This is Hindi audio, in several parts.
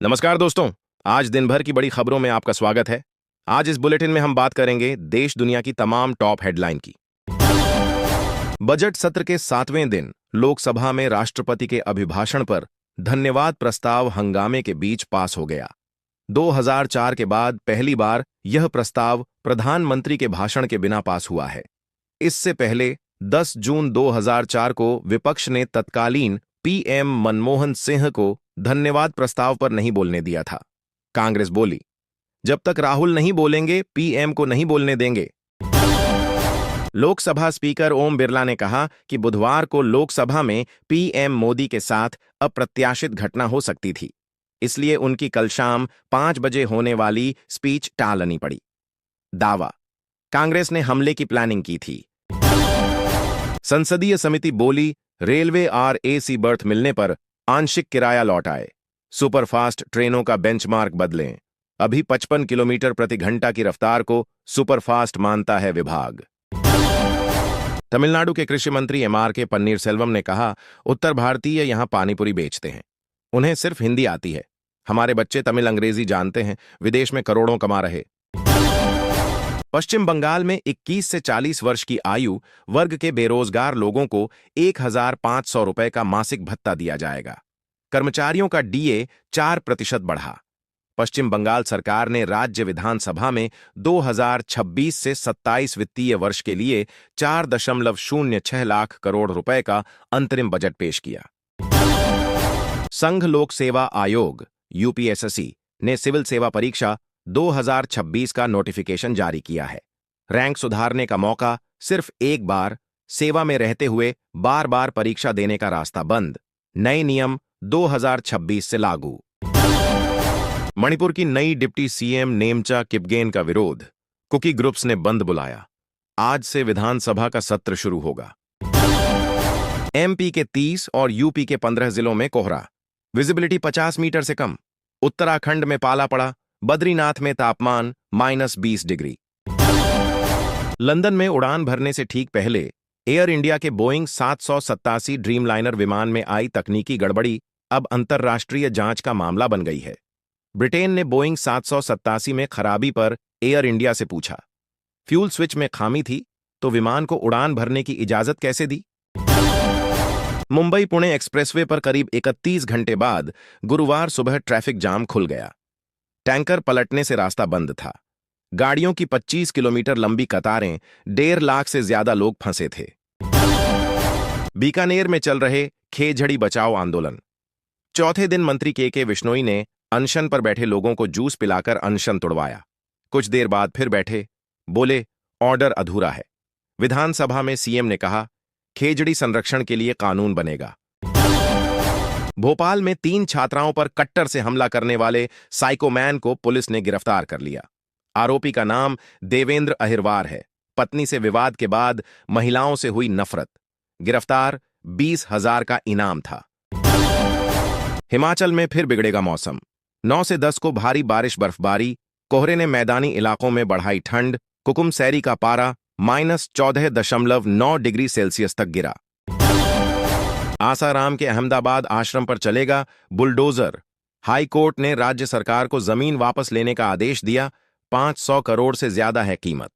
नमस्कार दोस्तों। आज दिन भर की बड़ी खबरों में आपका स्वागत है। आज इस बुलेटिन में हम बात करेंगे देश दुनिया की तमाम टॉप हेडलाइन की। बजट सत्र के 7वें दिन लोकसभा में राष्ट्रपति के अभिभाषण पर धन्यवाद प्रस्ताव हंगामे के बीच पास हो गया। 2004 के बाद पहली बार यह प्रस्ताव प्रधानमंत्री के भाषण के बिना पास हुआ है। इससे पहले 10 जून 2004 को विपक्ष ने तत्कालीन पीएम मनमोहन सिंह को धन्यवाद प्रस्ताव पर नहीं बोलने दिया था। कांग्रेस बोली, जब तक राहुल नहीं बोलेंगे पीएम को नहीं बोलने देंगे। लोकसभा स्पीकर ओम बिरला ने कहा कि बुधवार को लोकसभा में पीएम मोदी के साथ अप्रत्याशित घटना हो सकती थी, इसलिए उनकी कल शाम 5 बजे होने वाली स्पीच टालनी पड़ी। दावा, कांग्रेस ने हमले की प्लानिंग की थी। संसदीय समिति बोली, रेलवे आरएसी बर्थ मिलने पर आंशिक किराया लौट आए। सुपरफास्ट ट्रेनों का बेंचमार्क बदलें। अभी 55 किलोमीटर प्रति घंटा की रफ्तार को सुपरफास्ट मानता है विभाग। तमिलनाडु के कृषि मंत्री एमआर पन्नीरसेल्वम ने कहा, उत्तर भारतीय यहां पानीपुरी बेचते हैं, उन्हें सिर्फ हिंदी आती है। हमारे बच्चे तमिल अंग्रेजी जानते हैं, विदेश में करोड़ों कमा रहे। पश्चिम बंगाल में 21 से 40 वर्ष की आयु वर्ग के बेरोजगार लोगों को 1,500 रुपए का मासिक भत्ता दिया जाएगा। कर्मचारियों का डीए 4% बढ़ा। पश्चिम बंगाल सरकार ने राज्य विधानसभा में 2026 से 27 वित्तीय वर्ष के लिए 4.06 लाख करोड़ रुपए का अंतरिम बजट पेश किया। संघ लोक सेवा आयोग यूपीएसएससी ने सिविल सेवा परीक्षा 2026 का नोटिफिकेशन जारी किया है। रैंक सुधारने का मौका, सिर्फ एक बार, सेवा में रहते हुए बार बार परीक्षा देने का रास्ता बंद। नए नियम 2026 से लागू। मणिपुर की नई डिप्टी सीएम नेमचा किपगेन का विरोध, कुकी ग्रुप्स ने बंद बुलाया। आज से विधानसभा का सत्र शुरू होगा। एमपी के 30 और यूपी के 15 जिलों में कोहरा, विजिबिलिटी 50 मीटर से कम। उत्तराखंड में पाला पड़ा, बद्रीनाथ में तापमान -20 डिग्री। लंदन में उड़ान भरने से ठीक पहले एयर इंडिया के बोइंग 787 ड्रीमलाइनर विमान में आई तकनीकी गड़बड़ी अब अंतर्राष्ट्रीय जांच का मामला बन गई है। ब्रिटेन ने बोइंग 787 में खराबी पर एयर इंडिया से पूछा, फ्यूल स्विच में खामी थी तो विमान को उड़ान भरने की इजाजत कैसे दी? मुंबई पुणे एक्सप्रेसवे पर करीब 31 घंटे बाद गुरुवार सुबह ट्रैफिक जाम खुल गया। टैंकर पलटने से रास्ता बंद था। गाड़ियों की 25 किलोमीटर लंबी कतारें, 1.5 लाख से ज्यादा लोग फंसे थे। बीकानेर में चल रहे खेजड़ी बचाओ आंदोलन, चौथे दिन मंत्री के विश्नोई ने अनशन पर बैठे लोगों को जूस पिलाकर अनशन तुड़वाया। कुछ देर बाद फिर बैठे, बोले ऑर्डर अधूरा है। विधानसभा में सीएम ने कहा, खेजड़ी संरक्षण के लिए कानून बनेगा। भोपाल में 3 छात्राओं पर कट्टर से हमला करने वाले साइकोमैन को पुलिस ने गिरफ्तार कर लिया। आरोपी का नाम देवेंद्र अहिरवार है। पत्नी से विवाद के बाद महिलाओं से हुई नफरत। गिरफ्तार, 20,000 का इनाम था। हिमाचल में फिर बिगड़ेगा मौसम। 9 से 10 को भारी बारिश बर्फबारी, कोहरे ने मैदानी इलाकों में बढ़ाई ठंड। कुकुमसैरी का पारा -14.9 डिग्री सेल्सियस तक गिरा। आसाराम के अहमदाबाद आश्रम पर चलेगा बुलडोजर। हाई कोर्ट ने राज्य सरकार को जमीन वापस लेने का आदेश दिया। 500 करोड़ से ज्यादा है कीमत।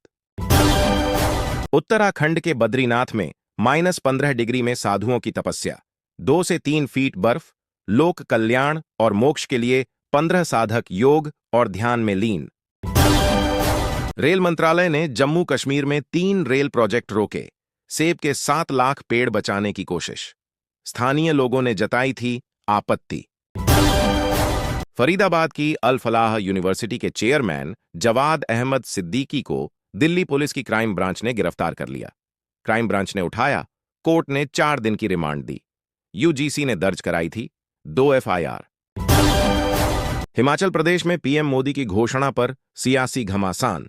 उत्तराखंड के बद्रीनाथ में -15 डिग्री में साधुओं की तपस्या। 2 से 3 फीट बर्फ। लोक कल्याण और मोक्ष के लिए 15 साधक योग और ध्यान में लीन। रेल मंत्रालय ने जम्मू कश्मीर में 3 रेल प्रोजेक्ट रोके। सेब के 7 लाख पेड़ बचाने की कोशिश। स्थानीय लोगों ने जताई थी आपत्ति। फरीदाबाद की अल फलाह यूनिवर्सिटी के चेयरमैन जवाद अहमद सिद्दीकी को दिल्ली पुलिस की क्राइम ब्रांच ने गिरफ्तार कर लिया। क्राइम ब्रांच ने उठाया, कोर्ट ने 4 दिन की रिमांड दी। यूजीसी ने दर्ज कराई थी 2 एफआईआर। हिमाचल प्रदेश में पीएम मोदी की घोषणा पर सियासी घमासान।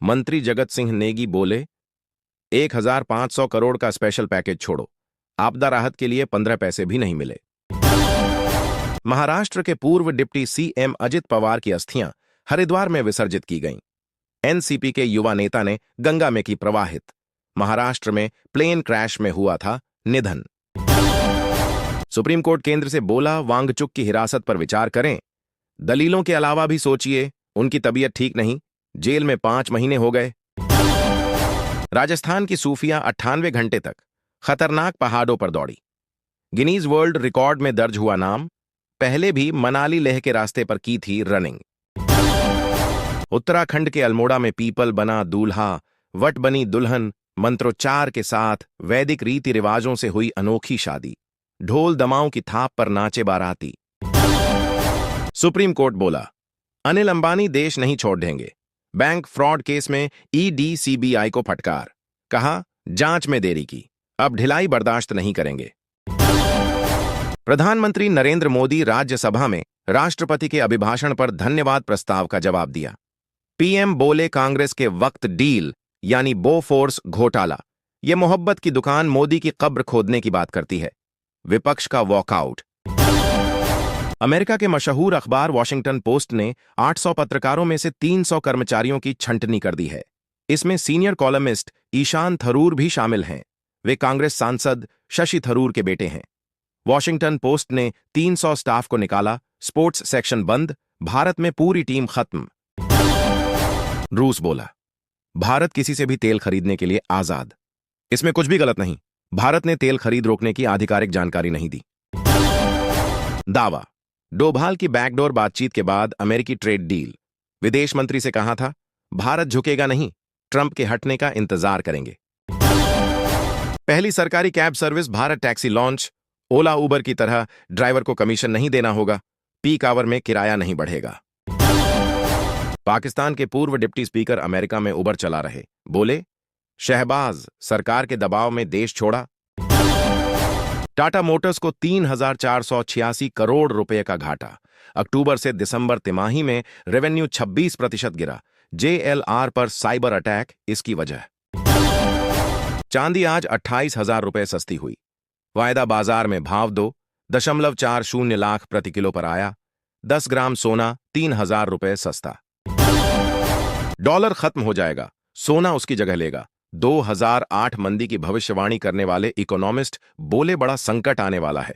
मंत्री जगत सिंह नेगी बोले, 1,500 करोड़ का स्पेशल पैकेज छोड़ो, आपदा राहत के लिए 15 पैसे भी नहीं मिले। महाराष्ट्र के पूर्व डिप्टी सीएम अजित पवार की अस्थियां हरिद्वार में विसर्जित की गईं। एनसीपी के युवा नेता ने गंगा में की प्रवाहित। महाराष्ट्र में प्लेन क्रैश में हुआ था निधन। सुप्रीम कोर्ट केंद्र से बोला, वांगचुक की हिरासत पर विचार करें। दलीलों के अलावा भी सोचिए, उनकी तबीयत ठीक नहीं, जेल में 5 महीने हो गए। राजस्थान की सूफिया 98 घंटे तक खतरनाक पहाड़ों पर दौड़ी। गिनीज वर्ल्ड रिकॉर्ड में दर्ज हुआ नाम, पहले भी मनाली लेह के रास्ते पर की थी रनिंग। उत्तराखंड के अल्मोड़ा में पीपल बना दूल्हा, वट बनी दुल्हन, मंत्रोच्चार के साथ वैदिक रीति रिवाजों से हुई अनोखी शादी। ढोल दमाओं की थाप पर नाचे बाराती। सुप्रीम कोर्ट बोला, अनिल अंबानी देश नहीं छोड़ देंगे। बैंक फ्रॉड केस में ईडी सीबीआई को फटकार, कहा जांच में देरी की, अब ढिलाई बर्दाश्त नहीं करेंगे। प्रधानमंत्री नरेंद्र मोदी राज्यसभा में राष्ट्रपति के अभिभाषण पर धन्यवाद प्रस्ताव का जवाब दिया। पीएम बोले, कांग्रेस के वक्त डील यानी बोफोर्स घोटाला, यह मोहब्बत की दुकान मोदी की कब्र खोदने की बात करती है। विपक्ष का वॉकआउट। अमेरिका के मशहूर अखबार वॉशिंगटन पोस्ट ने 800 पत्रकारों में से 300 कर्मचारियों की छंटनी कर दी है। इसमें सीनियर कॉलमिस्ट ईशान थरूर भी शामिल हैं। वे कांग्रेस सांसद शशि थरूर के बेटे हैं। वॉशिंगटन पोस्ट ने 300 स्टाफ को निकाला, स्पोर्ट्स सेक्शन बंद, भारत में पूरी टीम खत्म। रूस बोला, भारत किसी से भी तेल खरीदने के लिए आजाद। इसमें कुछ भी गलत नहीं। भारत ने तेल खरीद रोकने की आधिकारिक जानकारी नहीं दी। दावा, डोभाल की बैकडोर बातचीत के बाद अमेरिकी ट्रेड डील। विदेश मंत्री से कहा था, भारत झुकेगा नहीं, ट्रंप के हटने का इंतजार करेंगे। पहली सरकारी cab service Bharat taxi launch. Ola Uber की तरह ड्राइवर को कमीशन नहीं देना होगा। पीक आवर में किराया नहीं बढ़ेगा। पाकिस्तान के पूर्व डिप्टी स्पीकर अमेरिका में उबर चला रहे, बोले, शहबाज सरकार के दबाव में देश छोड़ा। टाटा मोटर्स को 3,486 करोड़ रुपए का घाटा। अक्टूबर से दिसंबर तिमाही में रेवेन्यू 26% गिरा। जेएलआर पर साइबर अटैक इसकी वजह। चांदी आज 28,000 रुपए सस्ती हुई। वायदा बाजार में भाव 2.40 लाख प्रति किलो पर आया। 10 ग्राम सोना 3,000 रुपए सस्ता। डॉलर खत्म हो जाएगा, सोना उसकी जगह लेगा। 2008 मंदी की भविष्यवाणी करने वाले इकोनॉमिस्ट बोले, बड़ा संकट आने वाला है।